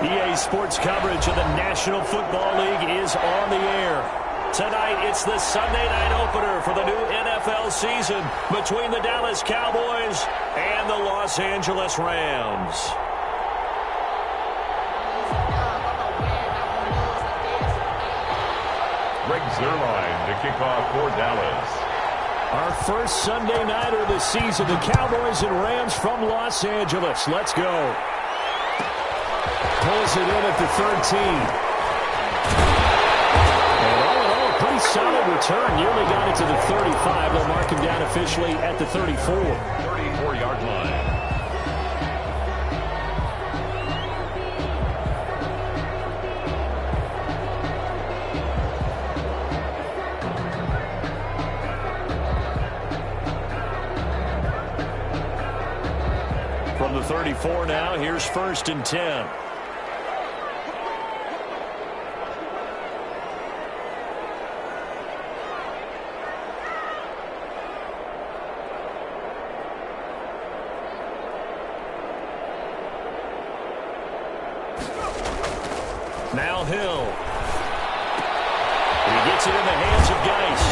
EA Sports coverage of the National Football League is on the air. Tonight, it's the Sunday night opener for the new NFL season between the Dallas Cowboys and the Los Angeles Rams. Greg Zuerlein to kick off for Dallas. Our first Sunday nighter of the season, the Cowboys and Rams from Los Angeles. Let's go. Pulls it in at the 13. And all in all, a pretty solid return. Nearly got it to the 35. They'll mark him down officially at the 34. 34-yard line. From the 34 now, here's 1st and 10. Now Hill. He gets it in the hands of Geis.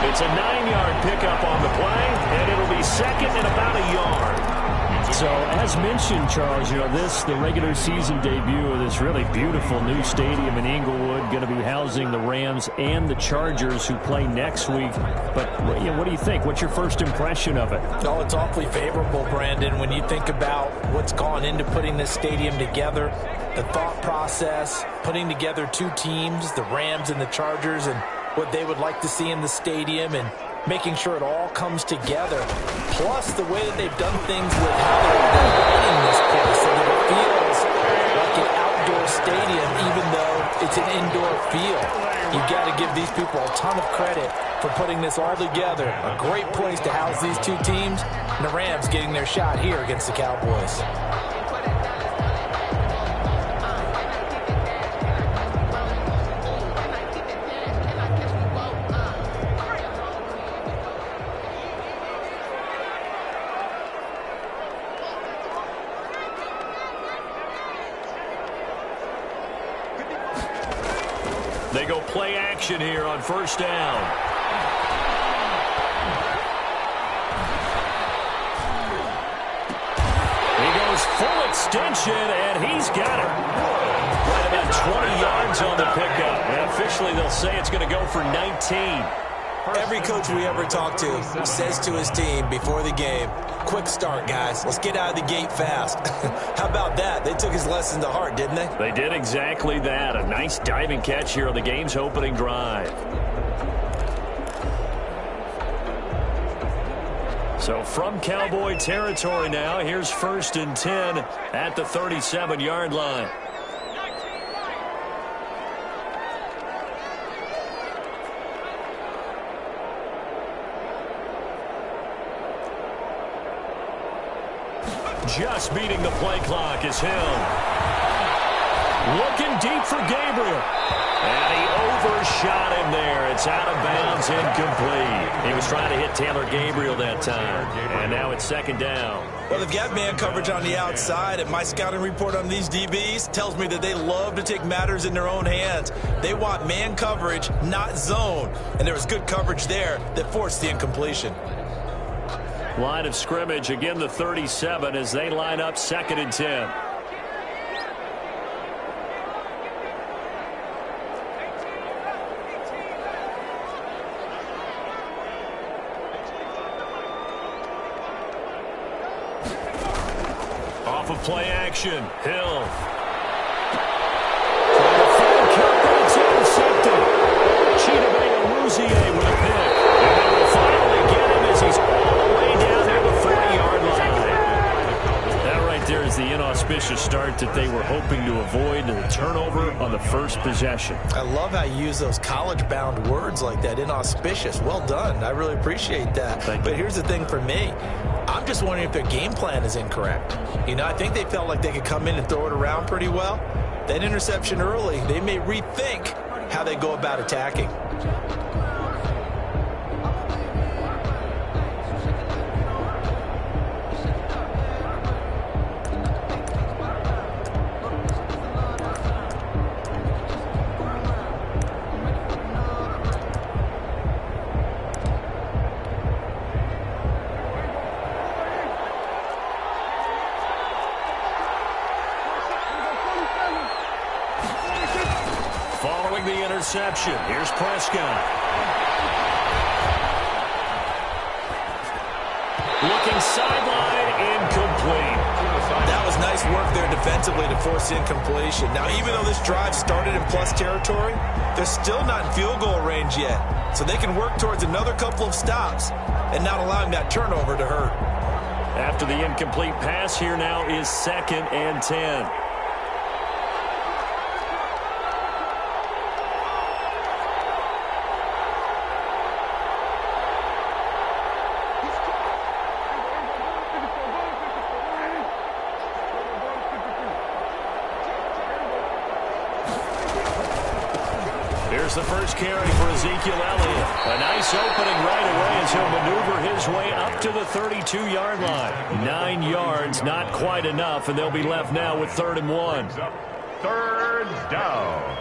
It's a 9-yard pickup on the play, and it'll be second and about a yard. So, as mentioned, Charles, the regular season debut of this really beautiful new stadium in Inglewood, going to be housing the Rams and the Chargers who play next week. But, what do you think? What's your first impression of it? Oh, it's awfully favorable, Brandon, when you think about what's gone into putting this stadium together, the thought process, putting together two teams, the Rams and the Chargers, and what they would like to see in the stadium, and making sure it all comes together. Plus, the way that they've done things with how they're running this place, so that it feels like an outdoor stadium, even though it's an indoor field. You've got to give these people a ton of credit for putting this all together. A great place to house these two teams, and the Rams getting their shot here against the Cowboys. They go play action here on 1st down. He goes full extension, and he's got it. Right about 20 yards on the pickup. And officially, they'll say it's going to go for 19. Every coach we ever talk to says to his team before the game, quick start, guys. Let's get out of the gate fast. How about that? They took his lesson to heart, didn't they? They did exactly that. A nice diving catch here on the game's opening drive. So from Cowboy territory now, here's 1st and 10 at the 37-yard line. Just beating the play clock is Hill. Looking deep for Gabriel. And he overshot him there. It's out of bounds, incomplete. He was trying to hit Taylor Gabriel that time. And now it's 2nd down. Well, they've got man coverage on the outside, and my scouting report on these DBs tells me that they love to take matters in their own hands. They want man coverage, not zone. And there was good coverage there that forced the incompletion. Line of scrimmage, again the 37 as they line up 2nd and 10. Off of play action, Hill. Trying to find Cup, but it's intercepted. Chidobe Awuzie with a pick. And they will finally get him as he's all the way down there the 40-yard line. That right there is the inauspicious start that they were hoping to avoid, the turnover on the first possession. I love how you use those college-bound words like that, inauspicious. Well done. I really appreciate that. But here's the thing for me. I'm just wondering if their game plan is incorrect. I think they felt like they could come in and throw it around pretty well. That interception early, they may rethink how they go about attacking. interception. Here's Prescott. Looking sideline, incomplete. That was nice work there defensively to force the incompletion. Now, even though this drive started in plus territory, they're still not in field goal range yet. So they can work towards another couple of stops and not allowing that turnover to hurt. After the incomplete pass, here now is 2nd and 10. Here's the first carry for Ezekiel Elliott. A nice opening right away as he'll maneuver his way up to the 32-yard line. 9 yards, not quite enough, and they'll be left now with 3rd and 1. 3rd down.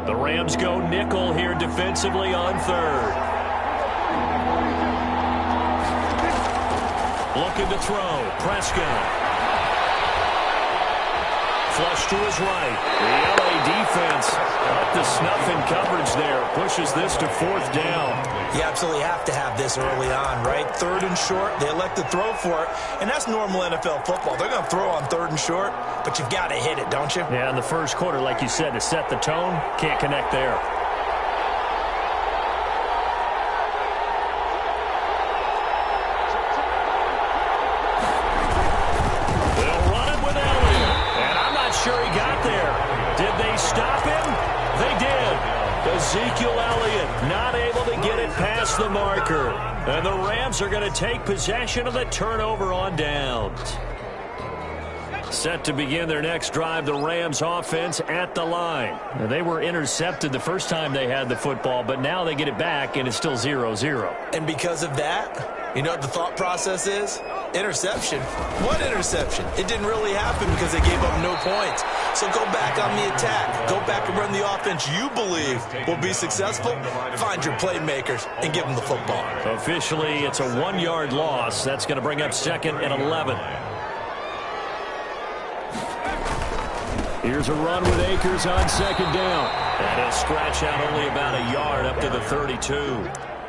The Rams go nickel here defensively on 3rd. Looking to throw. Prescott. Flush to his right. The LA defense up to snuff in coverage there. Pushes this to 4th down. You absolutely have to have this early on, right? 3rd and short. They elect to throw for it. And that's normal NFL football. They're going to throw on 3rd and short, but you've got to hit it, don't you? Yeah, in the first quarter, like you said, to set the tone, can't connect there. Ezekiel Elliott not able to get it past the marker. And the Rams are going to take possession of the turnover on downs. Set to begin their next drive, the Rams offense at the line. Now, they were intercepted the first time they had the football, but now they get it back, and it's still 0-0. And because of that, you know what the thought process is? Interception. What interception? It didn't really happen because they gave up no points. So go back on the attack. Go back and run the offense you believe will be successful. Find your playmakers and give them the football. Officially, it's a 1-yard loss. That's going to bring up 2nd and 11. Here's a run with Akers on 2nd down. And he'll scratch out only about a yard up to the 32.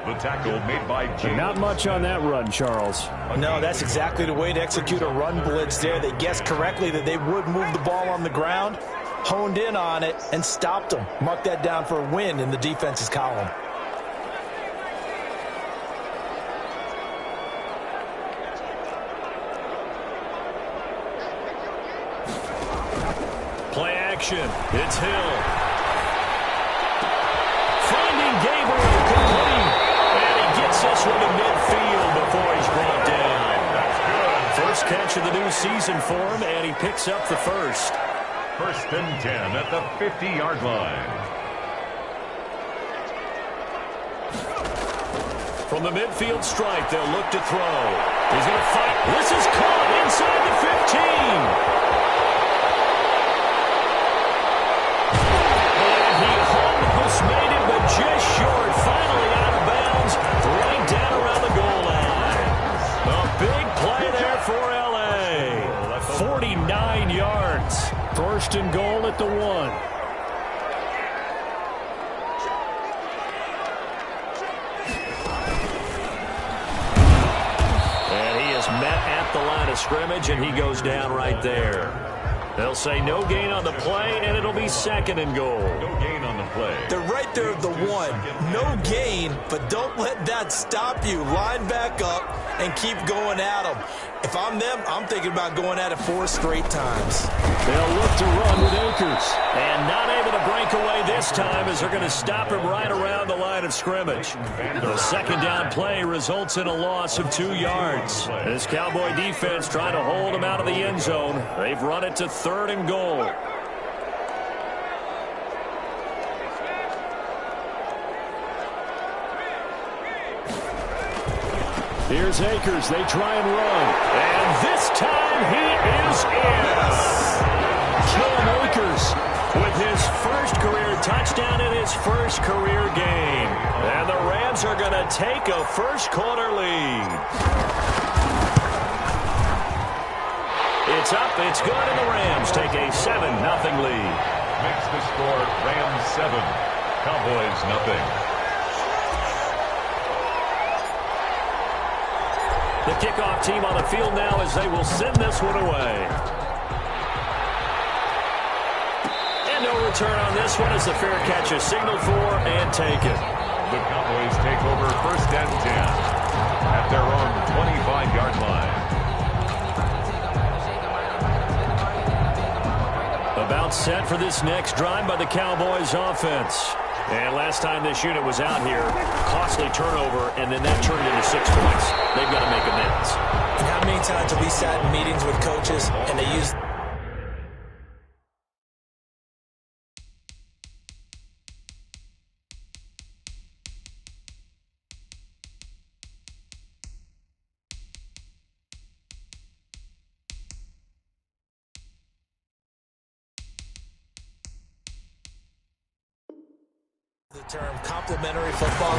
The tackle made by James. Not much on that run, Charles. No, that's exactly the way to execute a run blitz there. They guessed correctly that they would move the ball on the ground, honed in on it, and stopped them. Mark that down for a win in the defense's column. Play action. It's Hill. Finding Gabriel complete. And he gets this one to midfield before he's brought down. That's good. First catch of the new season for him, and he picks up the first. 1st and 10 at the 50-yard line. From the midfield stripe, they'll look to throw. He's going to fight. This is caught inside the 15. Almost made it, but just short. Finally out of bounds, right down around the goal line. A big play there for L.A. 49 yards. 1st and goal at the 1. And he is met at the line of scrimmage, and he goes down right there. They'll say no gain on the play, and it'll be 2nd and goal. No gain on the play. They're right there at the 1. No gain, but don't let that stop you. Line back up and keep going at them. If I'm them, I'm thinking about going at it 4 straight times. They'll look to run with Akers. And not able to break away this time as they're going to stop him right around the line of scrimmage. The 2nd down play results in a loss of 2 yards. This Cowboy defense trying to hold him out of the end zone. They've run it to 3rd and goal. Here's Akers. They try and run. And this time he is in. Cam Akers with his first career touchdown in his first career game. And the Rams are going to take a first-quarter lead. It's up, it's good, and the Rams take a 7-0 lead. Makes the score Rams 7, Cowboys 0. The kickoff team on the field now as they will send this one away. And no return on this one as the fair catch is signaled for and taken. The Cowboys take over 1st and 10 at their own 25-yard line. About set for this next drive by the Cowboys offense. And last time this unit was out here, costly turnover, and then that turned into 6 points. They've got to make amends. And how many times have we sat in meetings with coaches and they use... the term complementary football.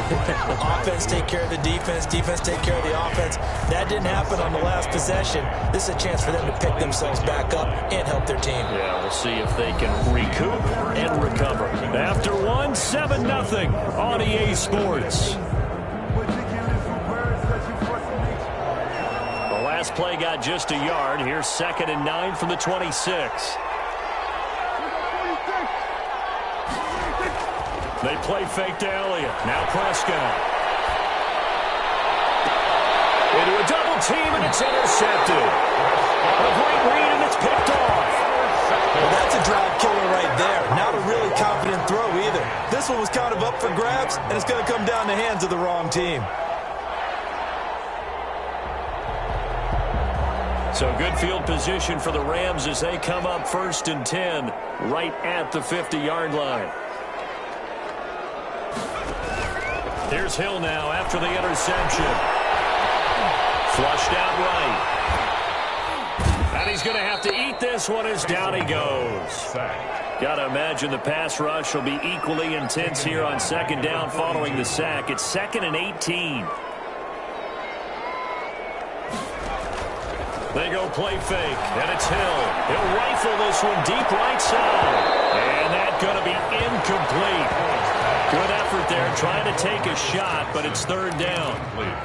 Offense take care of the defense, defense take care of the offense. That didn't happen on the last possession. This is a chance for them to pick themselves back up and help their team. Yeah, we'll see if they can recoup and recover. After 7-0 on EA Sports. The last play got just a yard. Here's 2nd and 9 from the 26. They play fake to Elliott. Now Prescott. Into a double team, and it's intercepted. A great read, and it's picked off. Well, that's a drive killer right there. Not a really confident throw either. This one was kind of up for grabs, and it's going to come down the hands of the wrong team. So good field position for the Rams as they come up 1st and 10 right at the 50-yard line. Here's Hill now after the interception. Flushed out right. And he's going to have to eat this one as down he goes. Got to imagine the pass rush will be equally intense here on 2nd down following the sack. It's 2nd and 18. They go play fake, and it's Hill. He'll rifle this one deep right side. And that's going to be incomplete. Good effort there, trying to take a shot, but it's 3rd down.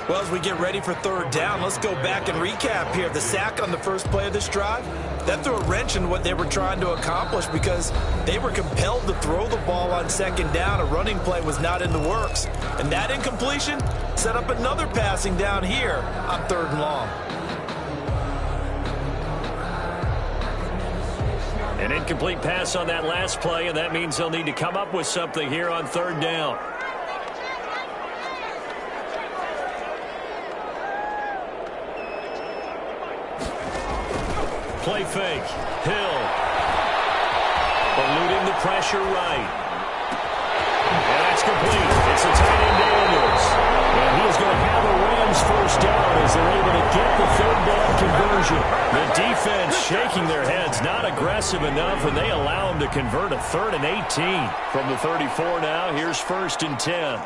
Well, as we get ready for 3rd down, let's go back and recap here. The sack on the first play of this drive, that threw a wrench in what they were trying to accomplish because they were compelled to throw the ball on 2nd down. A running play was not in the works. And that incompletion set up another passing down here on 3rd and long. An incomplete pass on that last play, and that means they'll need to come up with something here on 3rd down. Play fake. Hill. Eluding the pressure right. And that's complete. It's a tight end Daniels. And he is going to have a Rams 1st down as they're able to get the 3rd down conversion. The defense shaking their heads, not aggressive enough, and they allow them to convert a 3rd and 18. From the 34 now, here's 1st and 10.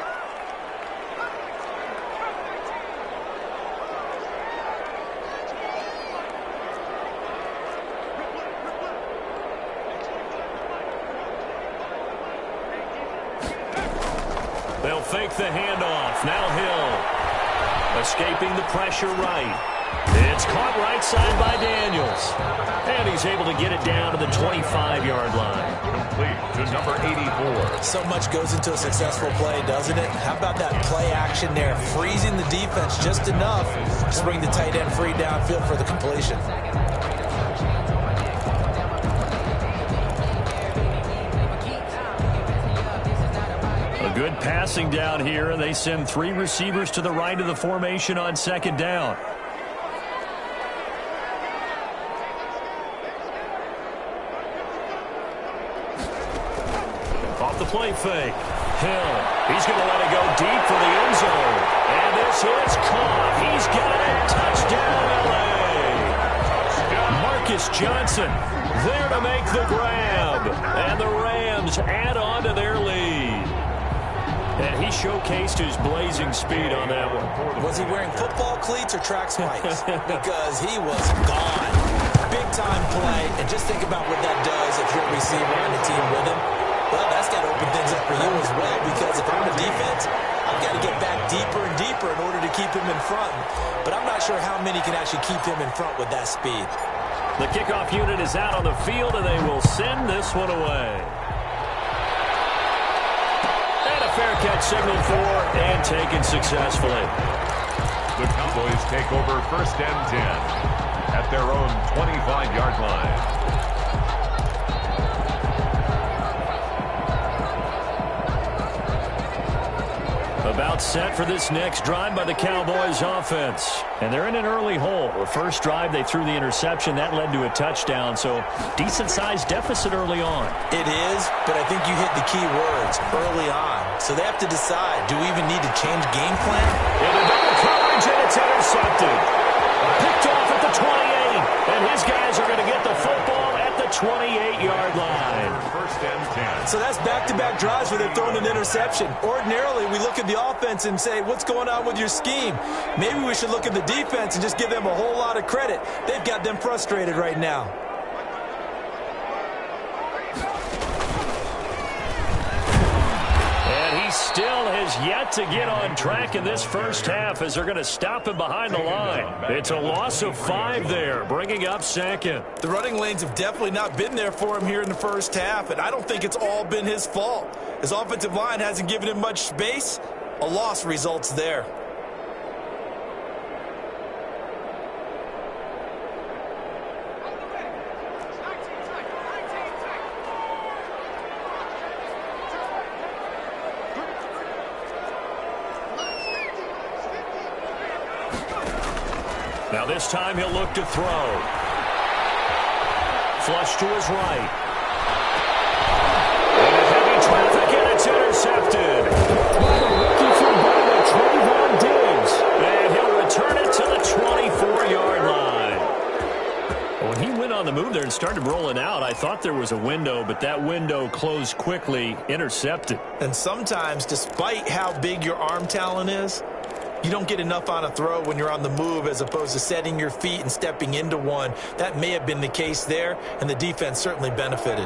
They'll fake the handoff. Now Hill. Escaping the pressure right. It's caught right side by Daniels. And he's able to get it down to the 25-yard line. Complete to number 84. So much goes into a successful play, doesn't it? How about that play action there? Freezing the defense just enough to bring the tight end free downfield for the completion. Good passing down here. They send 3 receivers to the right of the formation on 2nd down. Off the play fake. Hill. He's going to let it go deep for the end zone. And this is caught. He's got it. Touchdown, L.A. Marcus Johnson there to make the grab. And the Rams add on to their lead. And he showcased his blazing speed on that one. Was he wearing football cleats or track spikes? Because he was gone. Big-time play, and just think about what that does if you're a receiver on the team with him. Well, that's got to open things up for you as well, because if I'm the defense, I've got to get back deeper and deeper in order to keep him in front. But I'm not sure how many can actually keep him in front with that speed. The kickoff unit is out on the field, and they will send this one away. Fair catch signaled for and taken successfully. The Cowboys take over 1st and 10 at their own 25-yard line. About set for this next drive by the Cowboys offense. And they're in an early hole. The first drive, they threw the interception. That led to a touchdown, so decent-sized deficit early on. It is, but I think you hit the key words early on. So they have to decide, do we even need to change game plan? Into double coverage, and it's intercepted. Picked off at the 28, and his guys are going to get the football at the 28-yard line. 1st and 10. So that's back-to-back drives where they've thrown an interception. Ordinarily, we look at the offense and say, what's going on with your scheme? Maybe we should look at the defense and just give them a whole lot of credit. They've got them frustrated right now. Still has yet to get on track in this first half as they're going to stop him behind the line. It's a loss of 5 there, bringing up second. The running lanes have definitely not been there for him here in the first half, and I don't think it's all been his fault. His offensive line hasn't given him much space. A loss results there. Now this time he'll look to throw. Flush to his right. And a heavy traffic, and it's intercepted. By the rookie from Bama, Trayvon Diggs. And he'll return it to the 24-yard line. When he went on the move there and started rolling out, I thought there was a window, but that window closed quickly, intercepted. And sometimes, despite how big your arm talent is, you don't get enough on a throw when you're on the move as opposed to setting your feet and stepping into one. That may have been the case there, and the defense certainly benefited.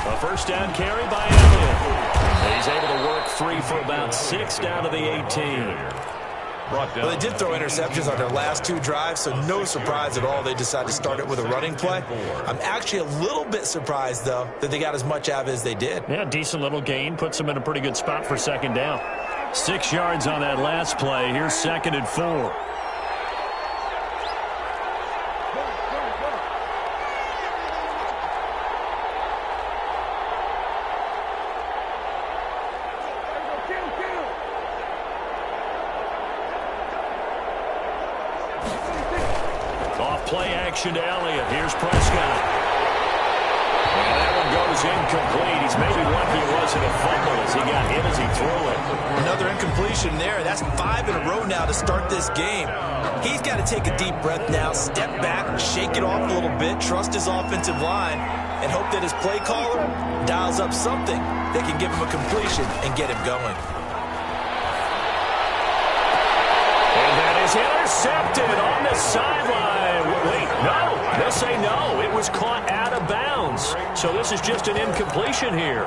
A first down carry by Elliott. He's able to work free for about 6 down to the 18. Well, they did throw interceptions on their last 2 drives, so no surprise at all they decided to start it with a running play. I'm actually a little bit surprised, though, that they got as much out of it as they did. Yeah, decent little gain. Puts them in a pretty good spot for second down. 6 yards on that last play. Here's 2nd and 4. Play action to Elliott. Here's Prescott. And that one goes incomplete. He's maybe lucky it wasn't a fumble as he got hit as he threw it. Another incompletion there. That's 5 in a row now to start this game. He's got to take a deep breath now, step back, shake it off a little bit, trust his offensive line, and hope that his play caller dials up something that can give him a completion and get him going. And that is intercepted on the sideline. Wait, no. They'll say no. It was caught out of bounds. So this is just an incompletion here.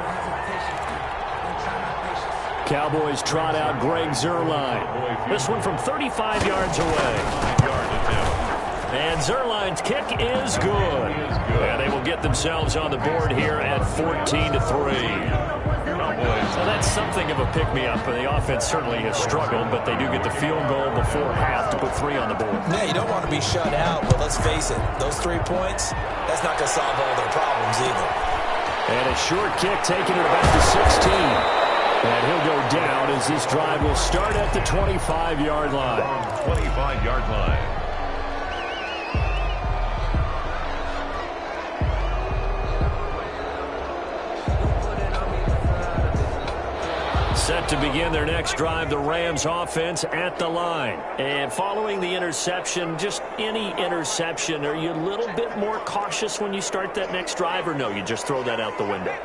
Cowboys trot out Greg Zuerlein. This one from 35 yards away. And Zuerlein's kick is good. And they will get themselves on the board here at 14-3. So that's something of a pick-me-up. The offense certainly has struggled, but they do get the field goal before half to put 3 on the board. Yeah, you don't want to be shut out, but let's face it, those 3 points, that's not going to solve all their problems either. And a short kick taking it about to 16. And he'll go down as this drive will start at the 25-yard line. 25-yard line. Set to begin their next drive, the Rams offense at the line. And following the interception, just any interception, are you a little bit more cautious when you start that next drive, or no, you just throw that out the window?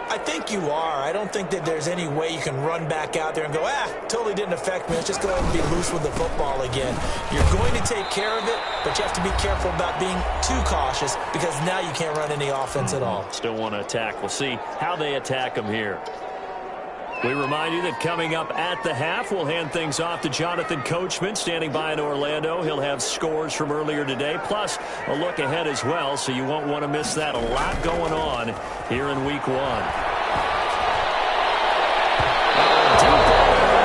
I think you are. I don't think that there's any way you can run back out there and go, totally didn't affect me. Let's just go ahead and be loose with the football again. You're going to take care of it, but you have to be careful about being too cautious because now you can't run any offense at all. Still want to attack. We'll see how they attack them here. We remind you that coming up at the half, we'll hand things off to Jonathan Coachman, standing by in Orlando. He'll have scores from earlier today, plus a look ahead as well, so you won't want to miss that. A lot going on here in Week 1.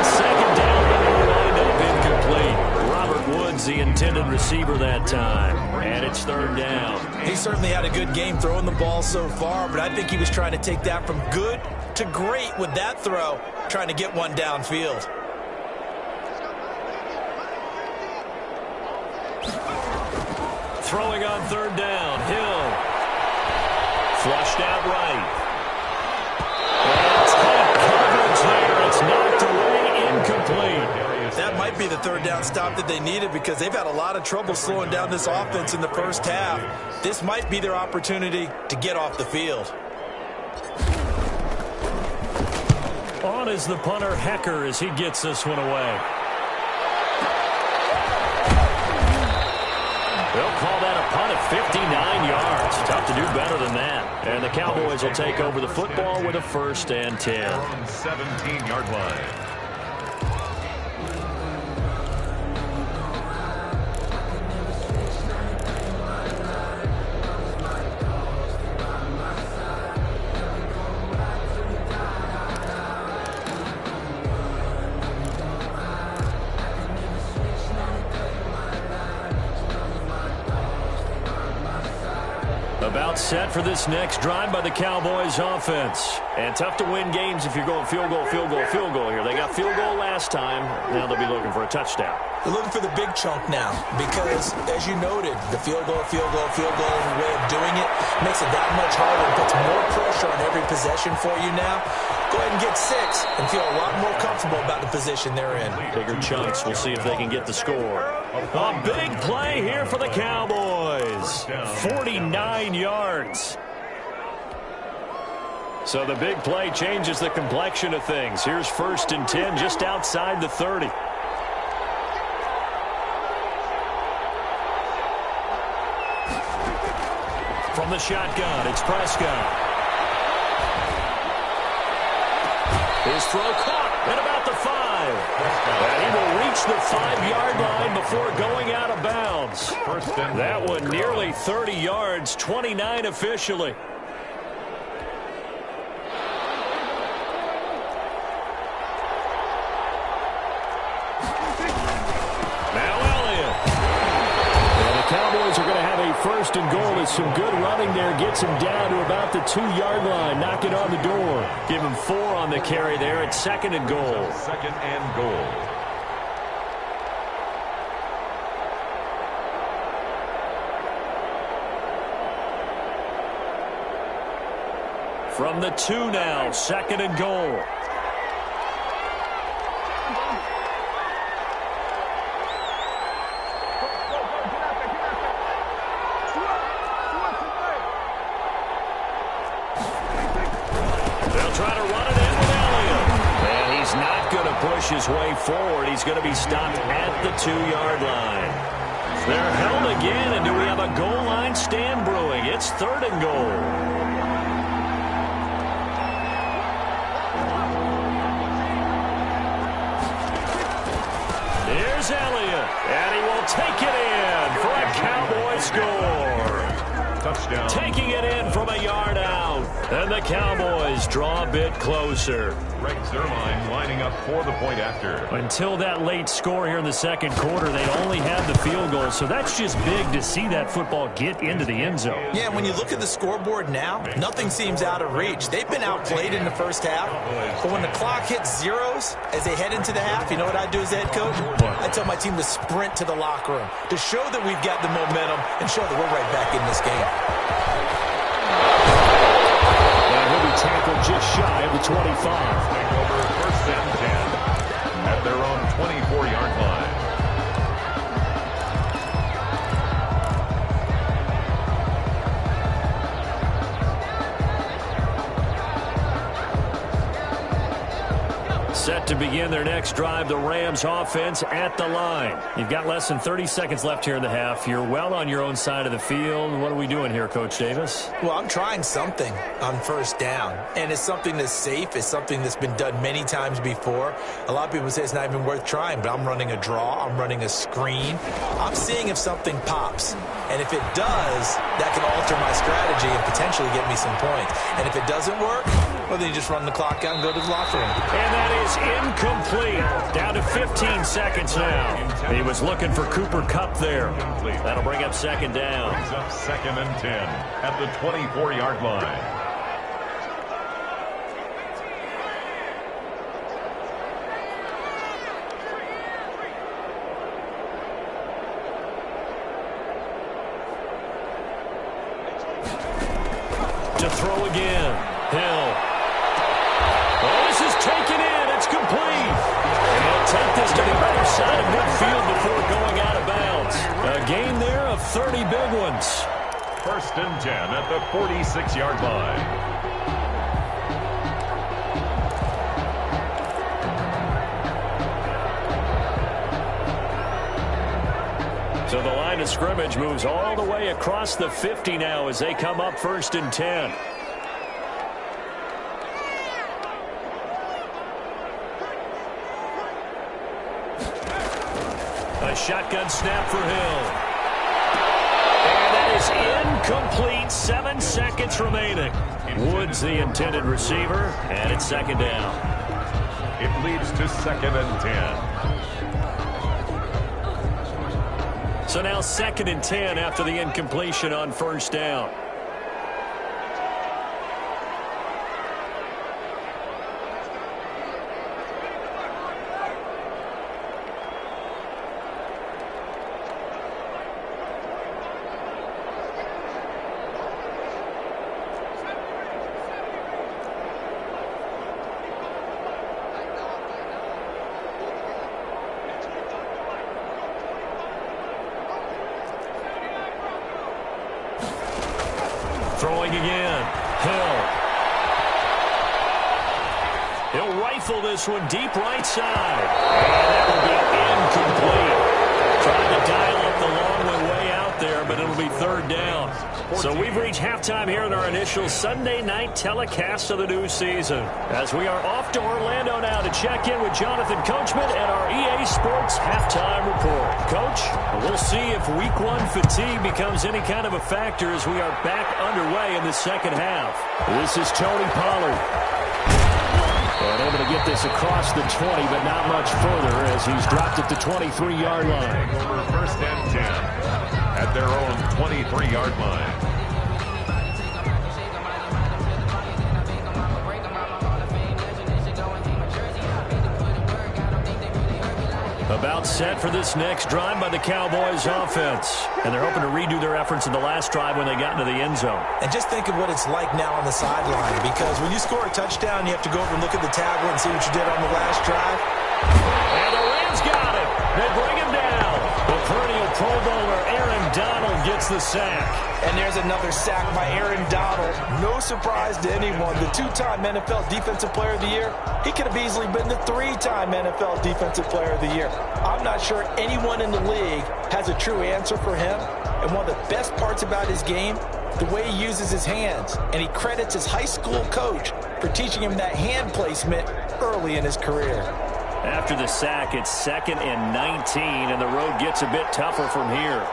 Second down, lined up incomplete. Robert Woods, the intended receiver that time, and it's third down. He certainly had a good game throwing the ball so far, but I think he was trying to take that from good to great with that throw, trying to get one downfield. Throwing on third down, Hill. Flushed out right. Coverage there. It's knocked away, incomplete. That might be the third down stop that they needed because they've had a lot of trouble slowing down this offense in the first half. This might be their opportunity to get off the field. On is the punter, Hecker, as he gets this one away. They'll call that a punt at 59 yards. Tough to do better than that. And the Cowboys will take over the football with a 1st and 10. 17-yard line. About set for this next drive by the Cowboys offense. And tough to win games if you're going field goal, field goal, field goal here. They got field goal last time. Now they'll be looking for a touchdown. They're looking for the big chunk now because, as you noted, the field goal, field goal, field goal way of doing it makes it that much harder and puts more pressure on every possession for you now. Go ahead and get 6 and feel a lot more comfortable about the position they're in. Bigger chunks. We'll see if they can get the score. A big play here for the Cowboys. 49 yards. So the big play changes the complexion of things. Here's 1st and 10 just outside the 30. From the shotgun, it's Prescott. His throw caught at about the 5. And he will reach the 5-yard line before going out of bounds. That one nearly 30 yards, 29 officially. Cowboys are going to have a 1st and goal with some good running there. Gets him down to about the 2-yard line. Knock it on the door. Give him 4 on the carry there. It's 2nd and goal. 2nd and goal. From the 2 now, 2nd and goal. Push his way forward. He's going to be stopped at the 2-yard line. They're held again, and do we have a goal line stand brewing? It's 3rd and goal. Here's Elliott, and he will take it in for a Cowboy score. Touchdown. Taking it in from a yard out. And the Cowboys draw a bit closer. Greg Zuerlein lining up for the point after. Until that late score here in the 2nd quarter, they only had the field goal. So that's just big to see that football get into the end zone. Yeah, when you look at the scoreboard now, nothing seems out of reach. They've been outplayed in the first half. But when the clock hits zeros as they head into the half, you know what I do as the head coach? I tell my team to sprint to the locker room to show that we've got the momentum and show that we're right back in this game. And he'll be tackled just shy of the 25. Take over 1st First and 10 at their own 24-yard line. Set to begin their next drive, the Rams offense at the line. You've got less than 30 seconds left here in the half. You're well on your own side of the field. What are we doing here, Coach Davis? Well, I'm trying something on first down, and it's something that's safe. It's something that's been done many times before. A lot of people say it's not even worth trying, but I'm running a draw. I'm running a screen. I'm seeing if something pops, and if it does, that can alter my strategy and potentially get me some points. And if it doesn't work, well, then you just run the clock out and go to the locker room. And that is incomplete. Down to 15 seconds now. He was looking for Cooper Kupp there. That'll bring up second down. Brings up second and 10 at the 24-yard line. To throw again. Hill. Oh, this is taken in. It's complete. And he'll take this to the other side of midfield before going out of bounds. A gain there of 30 big ones. First and 10 at the 46-yard line. So the line of scrimmage moves all the way across the 50 now as they come up first and 10. A shotgun snap for Hill. And that is incomplete. 7 seconds remaining. Woods the intended receiver, and it's second down. It leads to second and 10. So now second and 10 after the incompletion on first down. Throwing again. Hill. He'll rifle this one deep right side. And that will be incomplete. Trying to dial up the long way out there, but it'll be third down. So we've reached halftime here in our initial Sunday night telecast of the new season. As we are off to Orlando now to check in with Jonathan Coachman and our EA Sports halftime report. Coach, we'll see if week one fatigue becomes any kind of a factor as we are back underway in the second half. This is Tony Pollard. And able to get this across the 20, but not much further as he's dropped at the 23-yard line. Over first and 10 at their own 23-yard line. About set for this next drive by the Cowboys offense. And they're hoping to redo their efforts in the last drive when they got into the end zone. And just think of what it's like now on the sideline, because when you score a touchdown, you have to go over and look at the tablet and see what you did on the last drive. And the Rams got it. They bring him down. The perennial Pro Bowler Aaron Donald gets the sack. And there's another sack by Aaron Donald. No surprise to anyone. The two-time NFL Defensive Player of the Year, he could have easily been the three-time NFL Defensive Player of the Year. I'm not sure anyone in the league has a true answer for him. And one of the best parts about his game, the way he uses his hands. And he credits his high school coach for teaching him that hand placement early in his career. After the sack, it's second and 19, and the road gets a bit tougher from here.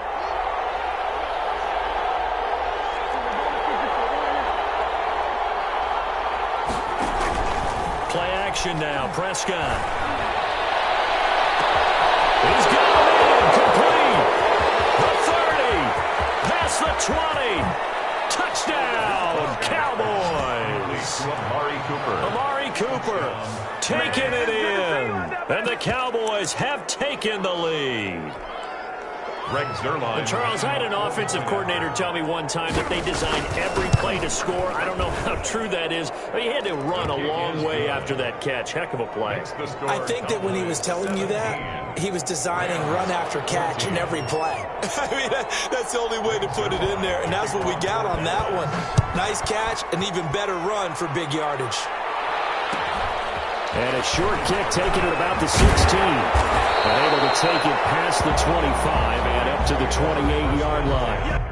Play action now. Prescott. He's got him in. Complete. The 30. Past the 20. Touchdown, Cowboys. Amari Cooper taking it in. And the Cowboys have taken the lead. Greg Zerline. And Charles, I had an offensive coordinator tell me one time that they design every play to score. I don't know how true that is. But he had to run a long way after that catch. Heck of a play. I think that when he was telling you that, he was designing run after catch in every play. I mean, that's the only way to put it in there, and that's what we got on that one. Nice catch, and even better run for big yardage. And a short kick taken at about the 16. Able to take it past the 25 and up to the 28-yard line.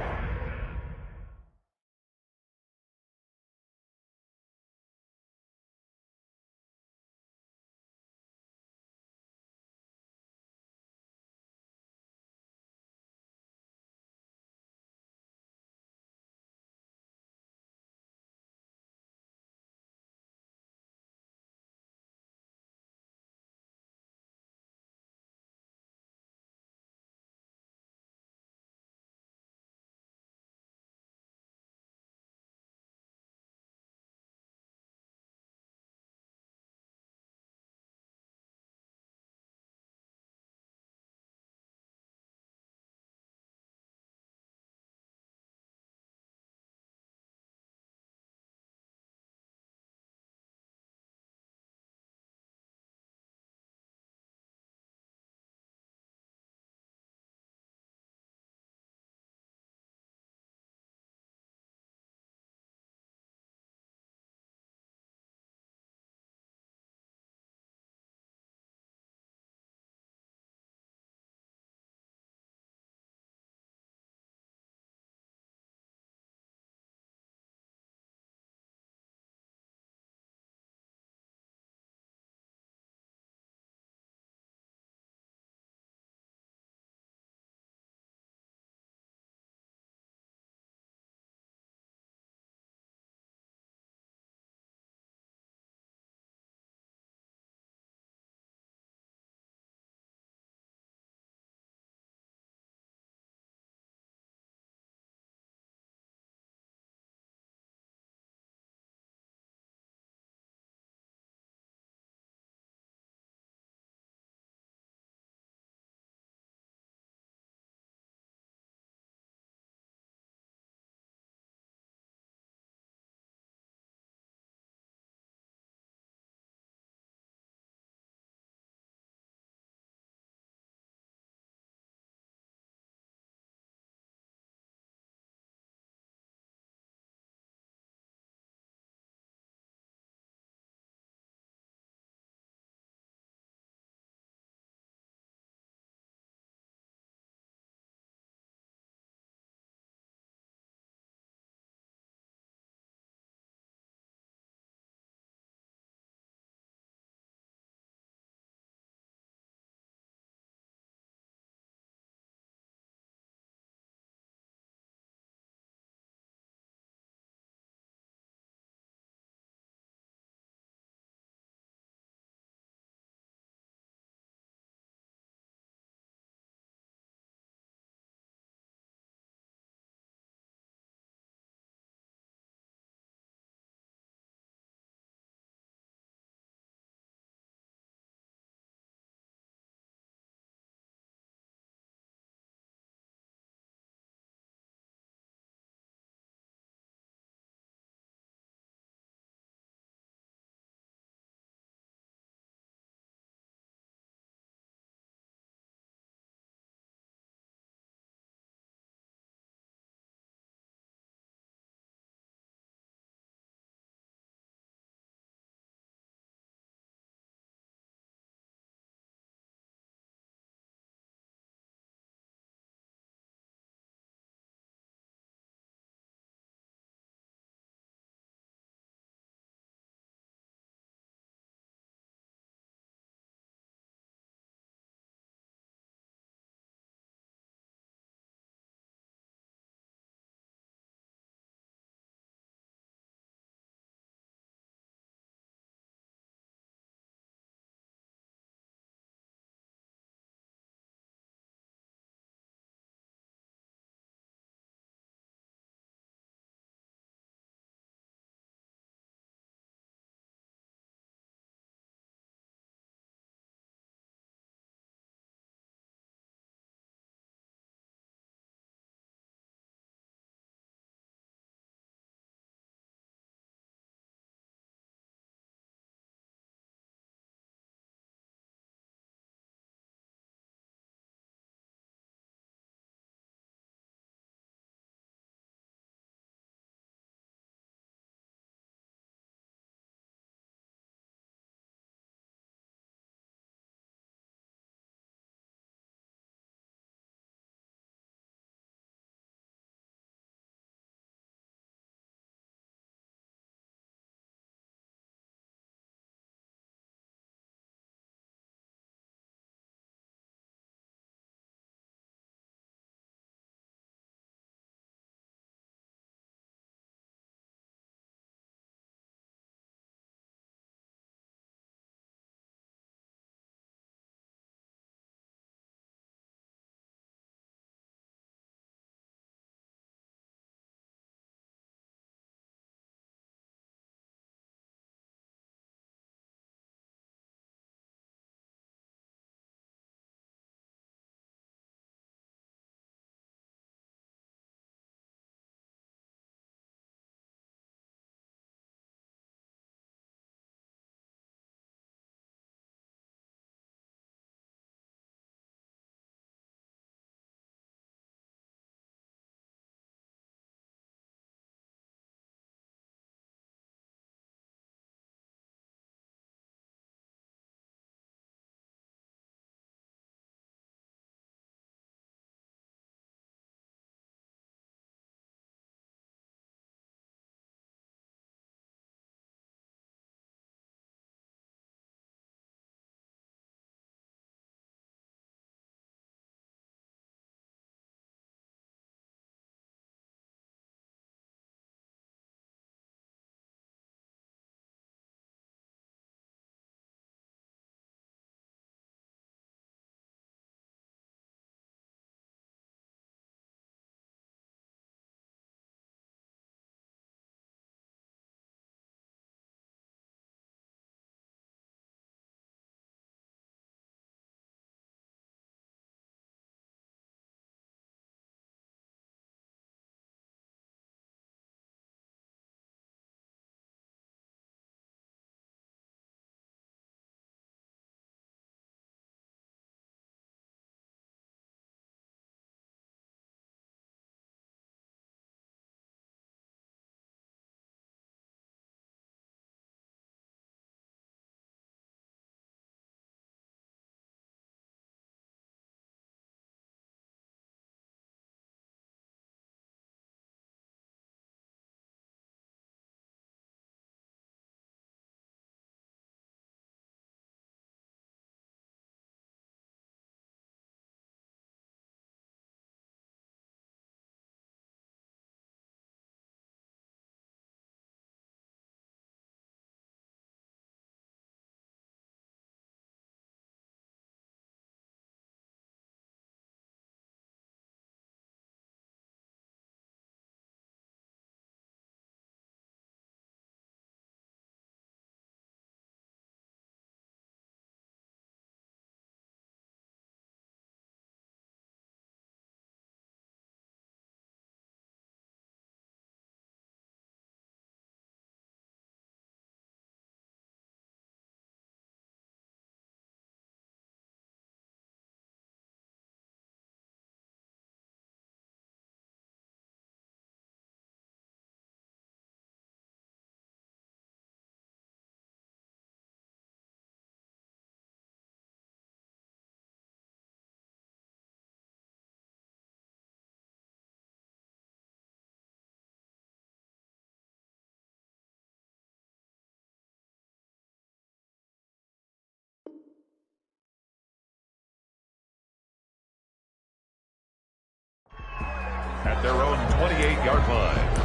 at their own 28-yard line.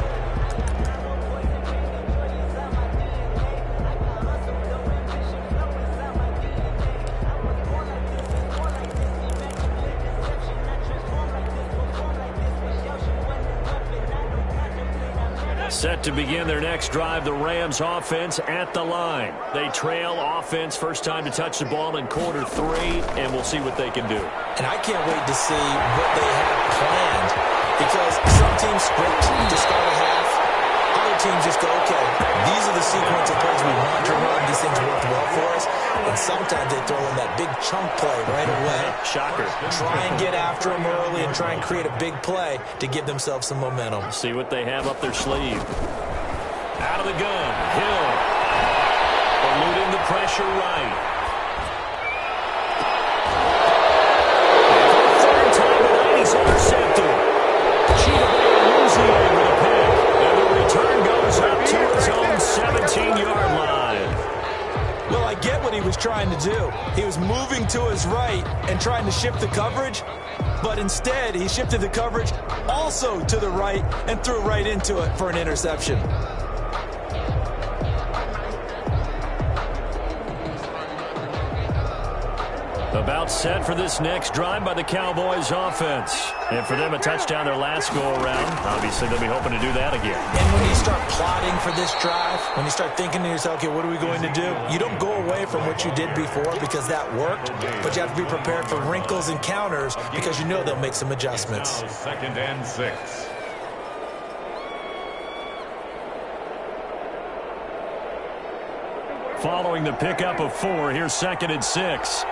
Set to begin their next drive, the Rams offense at the line. They trail offense, first time to touch the ball in quarter 3, and we'll see what they can do. And I can't wait to see what they have planned, because some teams script to start a half. Other teams just go, okay, these are the sequence of plays we want to run. These things work well for us. And sometimes they throw in that big chunk play right away. Shocker. Try and get after them early and try and create a big play to give themselves some momentum. See what they have up their sleeve. Out of the gun, Hill. Eluding the pressure right. Third time tonight, he's intercepted. Cheetah with a pick. And the return goes up to his own 17-yard line. Well, I get what he was trying to do. He was moving to his right and trying to shift the coverage, but instead he shifted the coverage also to the right and threw right into it for an interception. About set for this next drive by the Cowboys offense. And for them, a touchdown their last go-around. Obviously, they'll be hoping to do that again. And when you start plotting for this drive, when you start thinking to yourself, okay, what are we going to do? You don't go away from what you did before because that worked, but you have to be prepared for wrinkles and counters because you know they'll make some adjustments. Now 2nd and 6. Following the pickup of 4, here's 2nd and 6.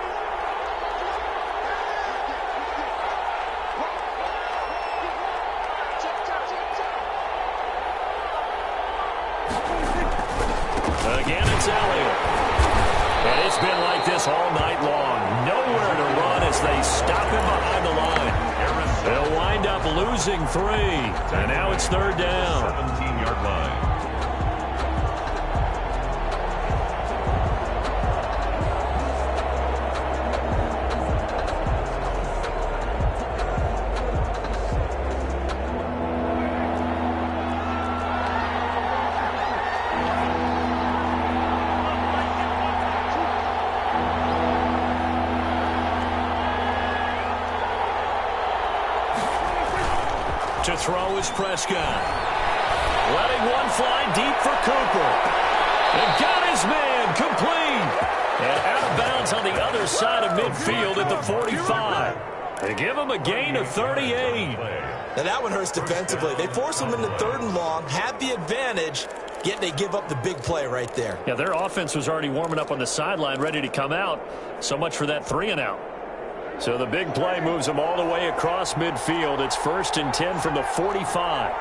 Again, it's Elliott. And it's been like this all night long. Nowhere to run as they stop him behind the line. They'll wind up losing 3. And now it's 3rd down. 17-yard line. To throw is Prescott. Letting one fly deep for Cooper. And got his man complete. And out of bounds on the other side of midfield at the 45. They give him a gain of 38. Now that one hurts defensively. They force him into 3rd and long, have the advantage, yet they give up the big play right there. Yeah, their offense was already warming up on the sideline, ready to come out. So much for that 3 and out. So the big play moves them all the way across midfield. It's 1st and 10 from the 45.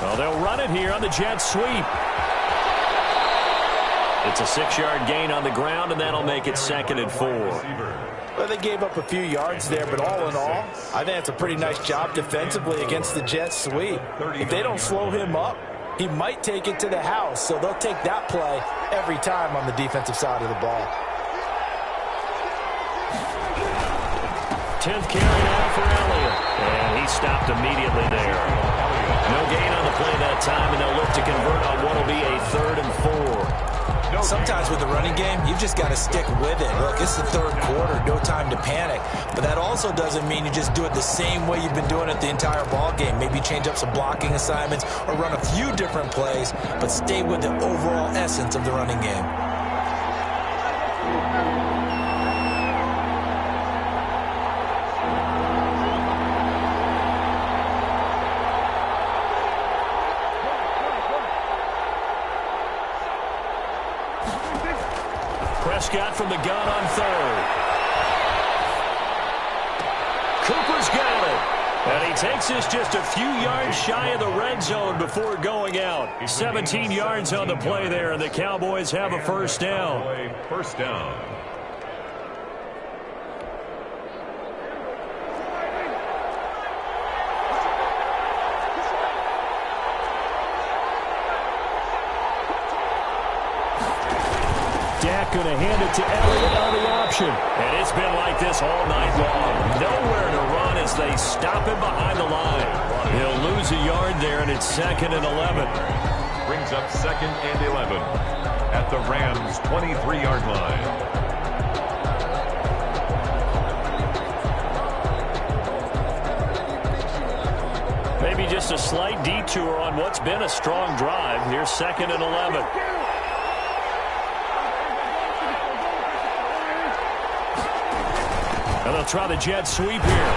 Well, they'll run it here on the jet sweep. It's a 6-yard gain on the ground, and that'll make it 2nd and 4. Well, they gave up a few yards there, but all in all, I think it's a pretty nice job defensively against the jet sweep. If they don't slow him up, he might take it to the house, so they'll take that play every time on the defensive side of the ball. 10th carry now for Elliott. And he stopped immediately there. No gain on the play that time, and they'll look to convert on what will be a 3rd and 4. Sometimes with the running game, you've just got to stick with it. Look, it's the 3rd quarter, no time to panic. But that also doesn't mean you just do it the same way you've been doing it the entire ball game. Maybe change up some blocking assignments or run a few different plays, but stay with the overall essence of the running game. Prescott from the gun on 3rd. Cooper's got it. And he takes us just a few yards shy of the red zone before going out. 17 yards on the play there, and the Cowboys have a 1st down. 1st down. Dak going to hand it to Elliott on the option. And it's been like this all night long. Nowhere to run as they stop him behind the line. He'll lose a yard there, and it's 2nd and 11. Brings up 2nd and 11 at the Rams' 23-yard line. Maybe just a slight detour on what's been a strong drive. Here's 2nd and 11. And they'll try the jet sweep here.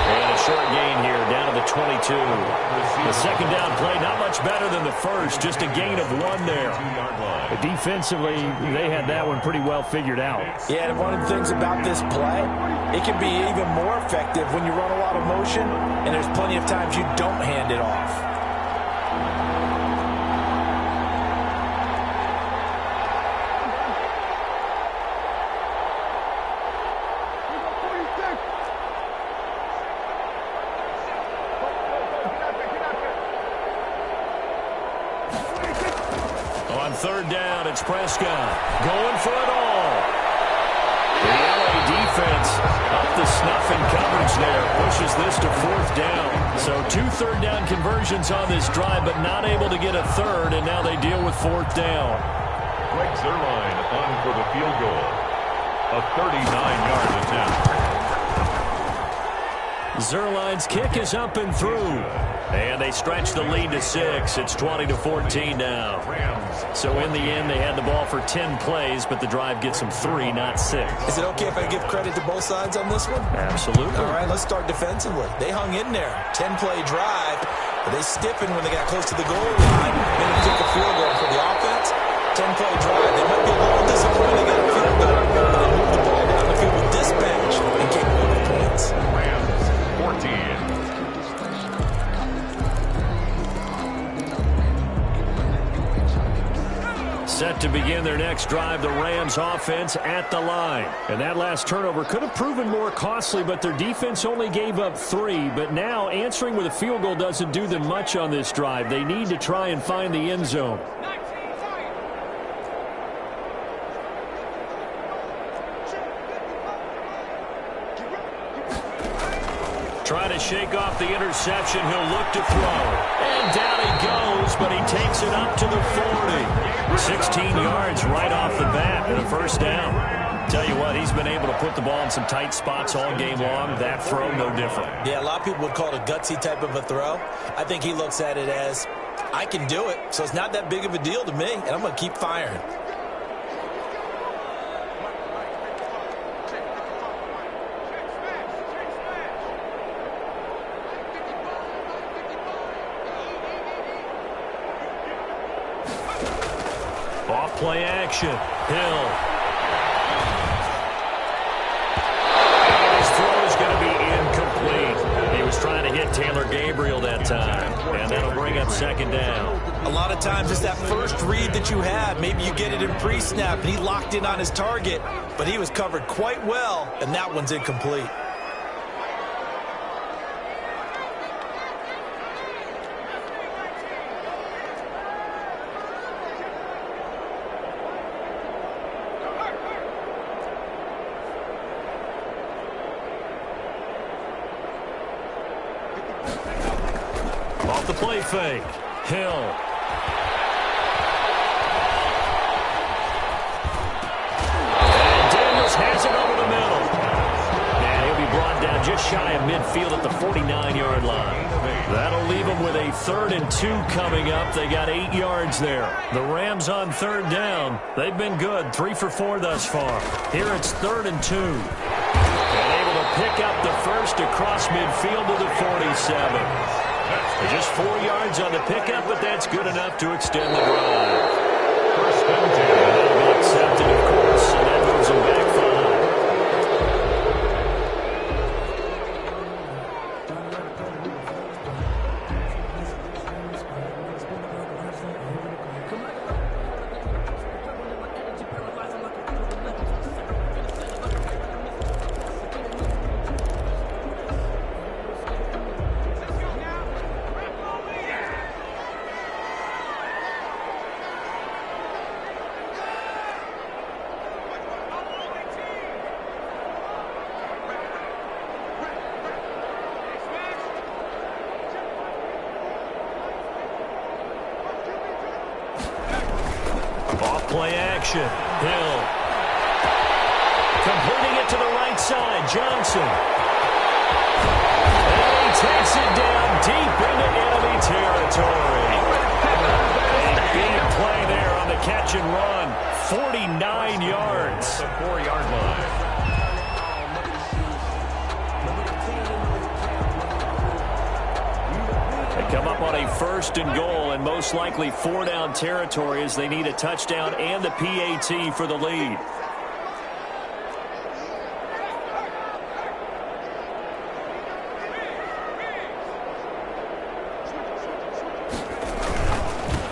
And a short gain here down to the 22. The second down play, not much better than the first, just a gain of 1 there. But defensively, they had that one pretty well figured out. Yeah, and one of the things about this play, it can be even more effective when you run a lot of motion, and there's plenty of times you don't hand it off. On 3rd down, it's Prescott going for it all. The LA defense up the snuff in coverage there. Pushes this to 4th down. So 2 3rd down conversions on this drive, but not able to get a 3rd, and now they deal with 4th down. Greg Zuerlein on for the field goal. A 39-yard attempt. Zuerlein's kick is up and through. And they stretch the lead to 6. It's 20-14 now. So in the end, they had the ball for 10 plays, but the drive gets them 3, not 6. Is it okay if I give credit to both sides on this one? Absolutely. All right, let's start defensively. They hung in there. 10-play drive, but they stiffened when they got close to the goal line. Made them kick a field goal for the offense. 10-play drive. They might be a little disappointed they got a field goal, but they moved the ball down the field with dispatch and came away with points. Rams 14. Set to begin their next drive, the Rams offense at the line. And that last turnover could have proven more costly, but their defense only gave up 3. But now answering with a field goal doesn't do them much on this drive. They need to try and find the end zone. Trying to shake off the interception. He'll look to throw. And down he goes, but he takes it up to the 40. 16 yards right off the bat and a 1st down. Tell you what, he's been able to put the ball in some tight spots all game long. That throw, no different. Yeah, a lot of people would call it a gutsy type of a throw. I think he looks at it as, I can do it, so it's not that big of a deal to me, and I'm going to keep firing. Play action. Hill. And his throw is going to be incomplete. He was trying to hit Taylor Gabriel that time. And that'll bring up 2nd down. A lot of times it's that first read that you have. Maybe you get it in pre-snap, and he locked in on his target, but he was covered quite well, and that one's incomplete. Off the play fake. Hill. And Daniels has it over the middle. And he'll be brought down just shy of midfield at the 49-yard line. That'll leave them with a 3rd and 2 coming up. They got 8 yards there. The Rams on 3rd down. They've been good. 3 for 4 thus far. Here it's 3rd and 2. And able to pick up the first across midfield to the 47. Just 4 yards on the pickup, but that's good enough to extend the drive. 1st and 10. That'll be accepted, of course, and that moves them back 5. Play action. Hill. Completing it to the right side. Johnson. And he takes it down deep into enemy territory. A big play there on the catch and run. 49 yards. The 4-yard line. They come up on a 1st and goal and most likely 4-down territory as they need a touchdown and the PAT for the lead.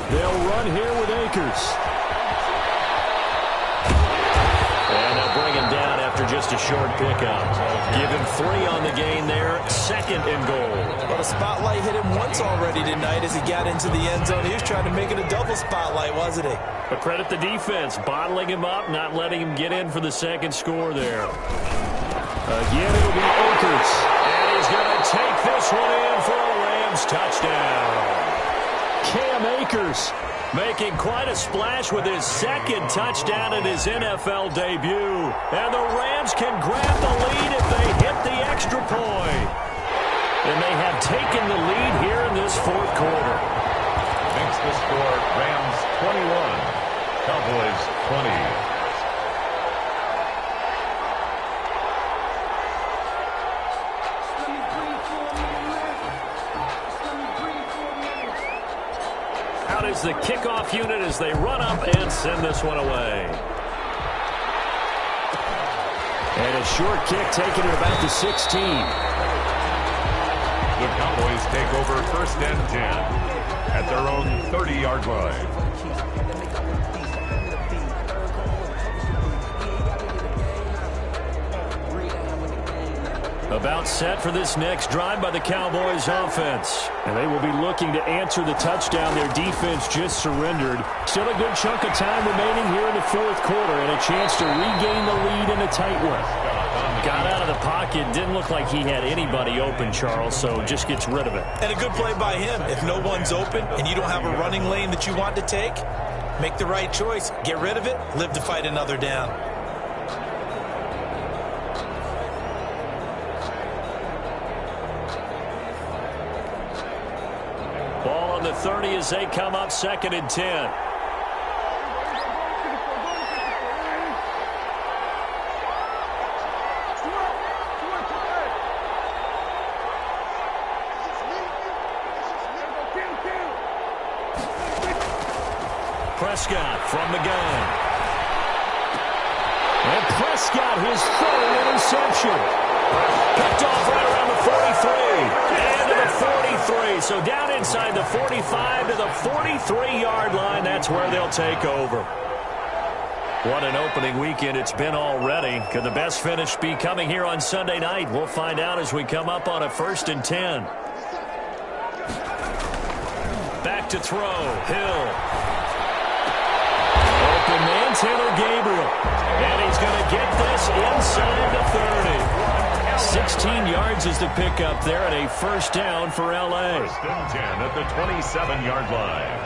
They'll run here with Akers. And they'll bring him down after just a short pickup. Give him 3 on the gain there. 2nd and goal. Well, the spotlight hit him once already tonight as he got into the end zone. He was trying to make it a double spotlight, wasn't he? But credit the defense, bottling him up, not letting him get in for the 2nd score there. Again, it'll be Akers. And he's going to take this one in for a Rams touchdown. Cam Akers making quite a splash with his 2nd touchdown in his NFL debut. And the Rams can grab the lead if they hit the extra point. And they have taken the lead here in this 4th quarter. Makes the score Rams 21, Cowboys 20. Out is the kickoff unit as they run up and send this one away. And a short kick taken at about the 16. The Cowboys take over 1st and 10 at their own 30-yard line. About set for this next drive by the Cowboys offense. And they will be looking to answer the touchdown their defense just surrendered. Still a good chunk of time remaining here in the 4th quarter and a chance to regain the lead in a tight one. Got out of the pocket. Didn't look like he had anybody open, Charles, so just gets rid of it. And a good play by him. If no one's open and you don't have a running lane that you want to take, make the right choice. Get rid of it. Live to fight another down. Ball on the 30 as they come up 2nd and 10. Prescott from the gun. And Prescott, his 3rd interception. Picked off right around the 43. And to the 43. So down inside the 45 to the 43-yard line. That's where they'll take over. What an opening weekend it's been already. Could the best finish be coming here on Sunday night? We'll find out as we come up on a 1st and 10. Back to throw. Hill. Open man, Taylor Gabriel. And he's going to get this inside the 30. 16 yards is the pickup there and a 1st down for L.A. 1st and 10 at the 27-yard line.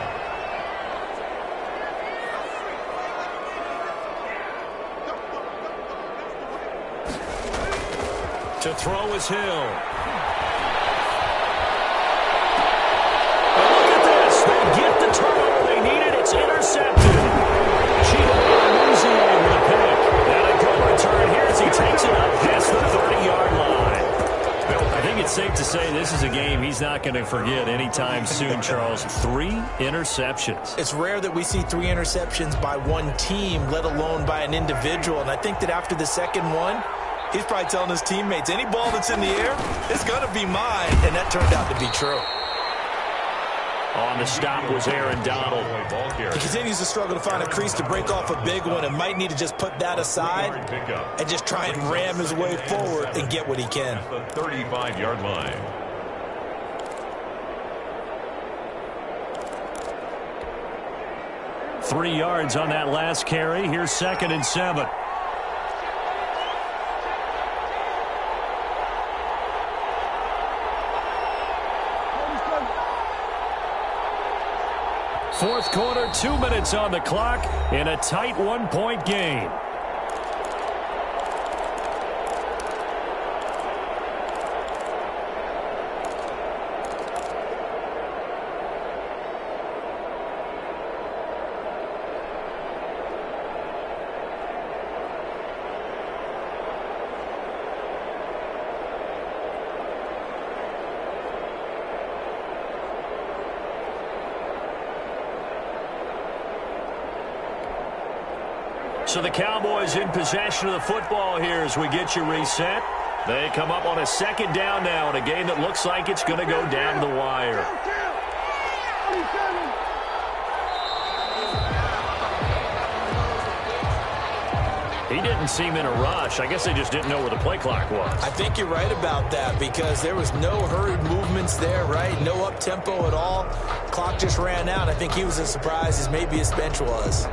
To throw is Hill. They get the turnover they needed. It's intercepted. With a pick. And a good return here as he takes it up past the 30-yard line. I think it's safe to say this is a game he's not going to forget anytime soon, Charles. 3 interceptions. It's rare that we see 3 interceptions by one team, let alone by an individual. And I think that after the 2nd one, he's probably telling his teammates, any ball that's in the air, it's going to be mine. And that turned out to be true. On the stop was Aaron Donald. He continues to struggle to find a crease to break off a big one and might need to just put that aside and just try and ram his way forward and get what he can. The 35-yard line. Three yards on that last carry. Here's 2nd and 7. Fourth quarter, 2 minutes on the clock in a tight one-point game. So the Cowboys in possession of the football here as we get you reset. They come up on a second down now in a game that looks like it's going to go down to the wire. He didn't seem in a rush. I guess they just didn't know where the play clock was. I think you're right about that because there was no hurried movements there, right? No up-tempo at all. Clock just ran out. I think he was as surprised as maybe his bench was.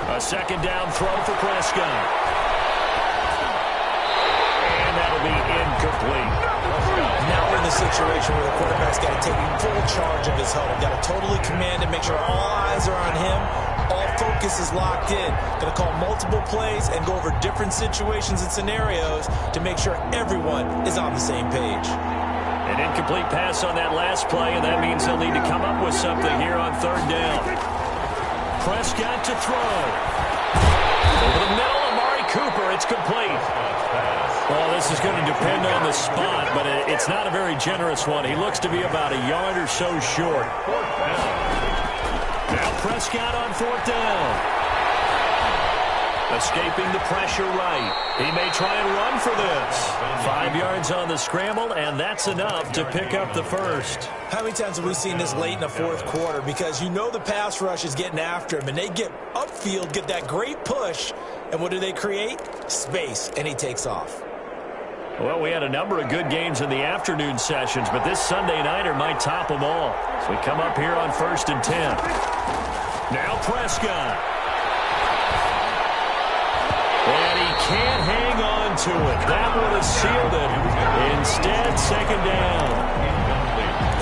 A second down throw for Prescott. And that'll be incomplete. Now we're in the situation where the quarterback's got to take full charge of his huddle. Got to totally command and make sure all eyes are on him. All focus is locked in. Going to call multiple plays and go over different situations and scenarios to make sure everyone is on the same page. An incomplete pass on that last play, and that means they'll need to come up with something here on third down. Prescott to throw. Over the middle, Amari Cooper. It's complete. Well, this is going to depend on the spot, but it's not a very generous one. He looks to be about a yard or so short. Now Prescott on fourth down. Escaping the pressure right. He may try and run for this. 5 yards on the scramble, and that's enough to pick up the first. How many times have we seen this late in the fourth quarter? Because you know the pass rush is getting after him, and they get upfield, get that great push, and what do they create? Space, and he takes off. Well, we had a number of good games in the afternoon sessions, but this Sunday nighter might top them all. So we come up here on 1st and 10. Now Prescott. And he can't hang on to it. That would have sealed it. Instead, second down.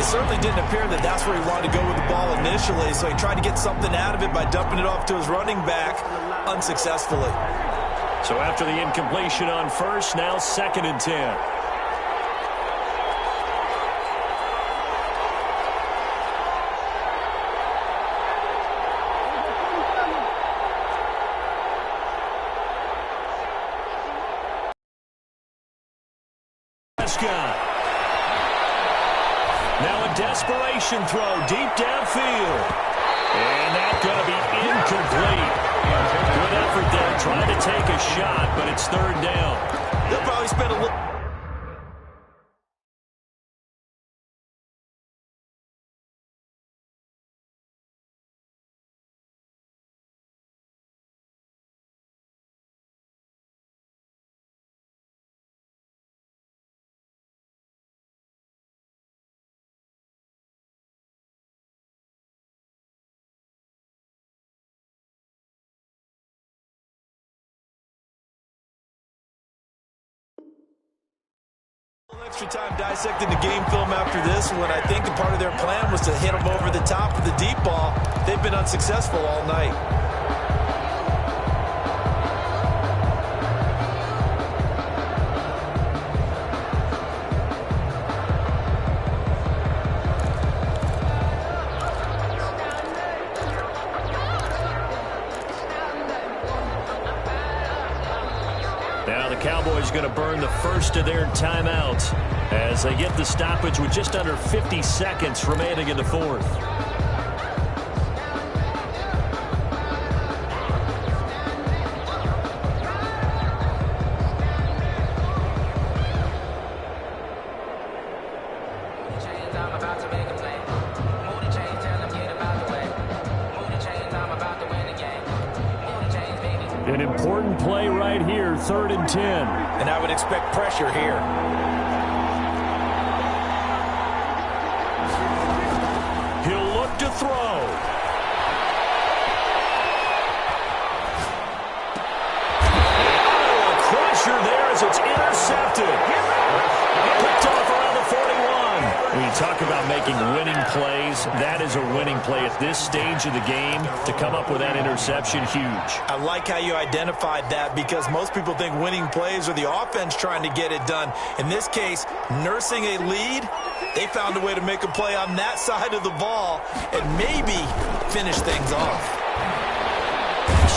It certainly didn't appear that that's where he wanted to go with the ball initially, so he tried to get something out of it by dumping it off to his running back unsuccessfully. So after the incompletion on first, now 2nd and 10. Now a desperation throw deep downfield. And that's going to be incomplete. Good effort there trying to take a shot, but it's third down. They'll probably spend a little... Extra time dissecting the game film after this one. I think a part of their plan was to hit them over the top of the deep ball. They've been unsuccessful all night. Now the Cowboys going to burn the first of their timeouts as they get the stoppage with just under 50 seconds remaining in the fourth. An important play right here, 3rd and 10. And I would expect pressure here. He'll look to throw. Oh, a crusher there as it's intercepted. Picked off around the 41. When you talk about making winning plays, that is a winning play at this stage of the game. To come up with that interception, huge. I like how you identified that because most people think winning plays are the offense trying to get it done. In this case, nursing a lead, they found a way to make a play on that side of the ball and maybe finish things off.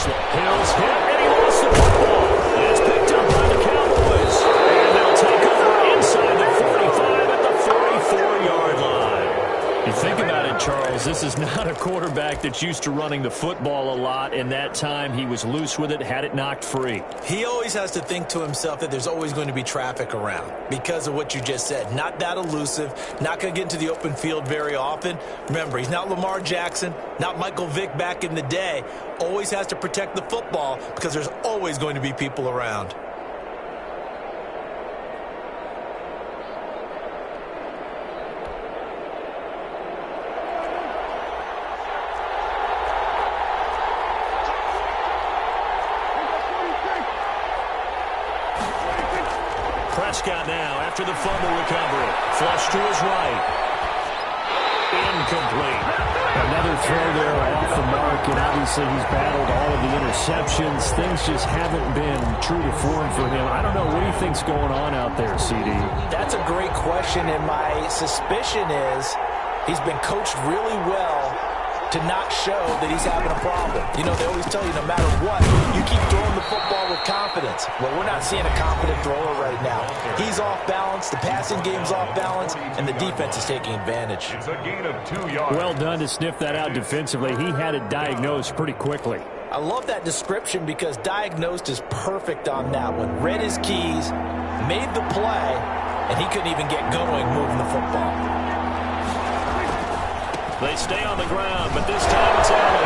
Hill's hit, and he lost the football. It's picked up by the Cowboys. And they'll take over inside the 45 at the 44-yard line. You think about it, Charles, this is not a quarterback that's used to running the football a lot. In that time, he was loose with it, had it knocked free. He always has to think to himself that there's always going to be traffic around because of what you just said. Not that elusive, not going to get into the open field very often. Remember, he's not Lamar Jackson, not Michael Vick back in the day. Always has to protect the football because there's always going to be people around. Prescott now after the fumble recovery. Flush to his right. Incomplete. Another throw there off the mark, and obviously he's battled all of the interceptions. Things just haven't been true to form for him. I don't know. What do you think's going on out there, CD? That's a great question, and my suspicion is he's been coached really well to not show that he's having a problem. You know, they always tell you no matter what, you keep throwing the football with confidence. Well, we're not seeing a confident thrower right now. He's off balance, the passing game's off balance, and the defense is taking advantage. It's a gain of 2 yards. Well done to sniff that out defensively. He had it diagnosed pretty quickly. I love that description because diagnosed is perfect on that one. Read his keys, made the play, and he couldn't even get going moving the football. They stay on the ground, but this time it's Allen.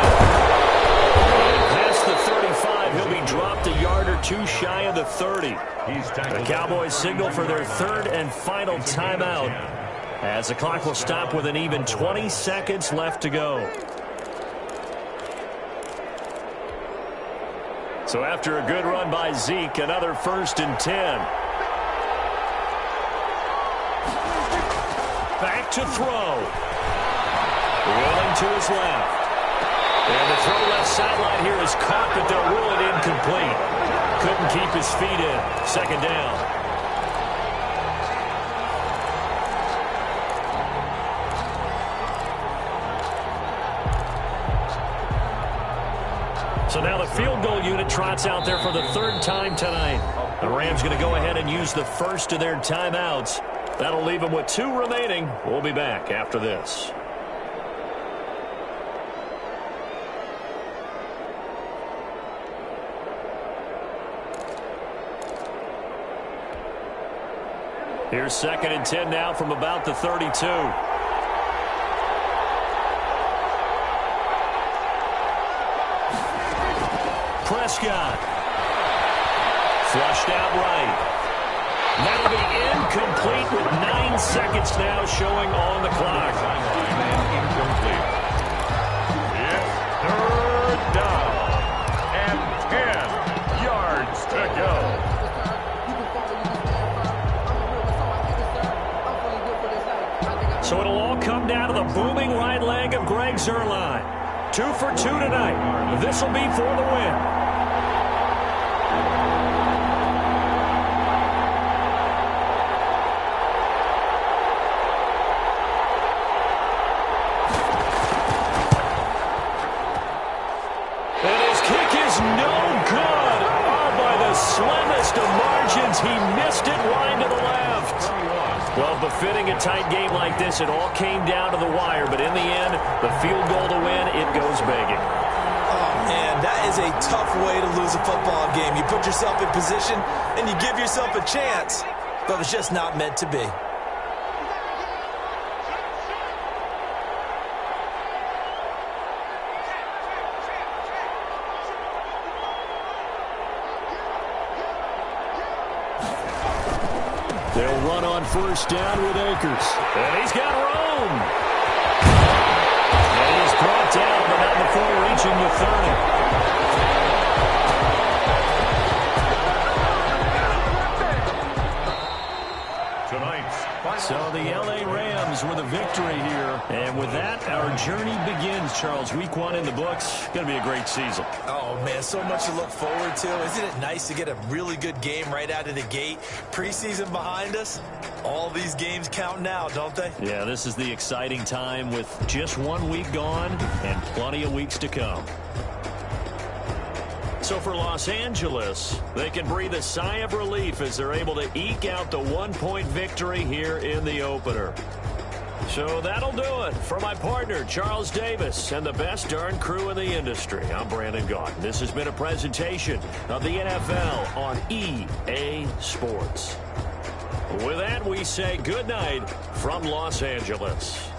Past the 35, he'll be dropped a yard or two shy of the 30. The Cowboys signal for their third and final timeout as the clock will stop with an even 20 seconds left to go. So after a good run by Zeke, another 1st and 10. Back to throw. Rolling to his left. And the throw left sideline here is caught, but they'll rule it incomplete. Couldn't keep his feet in. 2nd down. So now the field goal unit trots out there for the 3rd time tonight. The Rams going to go ahead and use the first of their timeouts. That'll leave them with 2 remaining. We'll be back after this. Here's 2nd and 10 now from about the 32. Prescott. Flushed out right. That'll be incomplete with 9 seconds now showing on the clock. Incomplete. It's 3rd down and 10 yards to go. So it'll all come down to the booming right leg of Greg Zuerlein. 2 for 2 tonight. This will be for the win. And his kick is no good. Oh, by the slimmest of margins, he missed it wide to the left. Well, befitting a tight game like this, it all came down to the wire. But in the end, the field goal to win, it goes begging. Oh, man, that is a tough way to lose a football game. You put yourself in position, and you give yourself a chance. But it's just not meant to be. They'll run on first down with Akers. And he's got room. And he is brought down, but not before reaching the 30. Tonight's final. So the L.A. Rams with a victory here. And with that, our journey begins, Charles. Week 1 in the books. Going to be a great season. Oh, man, so much to look forward to. Isn't it nice to get a really good game right out of the gate? Preseason behind us. All these games count now, don't they? Yeah, this is the exciting time with just 1 week gone and plenty of weeks to come. So for Los Angeles, they can breathe a sigh of relief as they're able to eke out the 1-point victory here in the opener. So that'll do it. For my partner, Charles Davis, and the best darn crew in the industry, I'm Brandon Gaudin. This has been a presentation of the NFL on EA Sports. With that, we say good night from Los Angeles.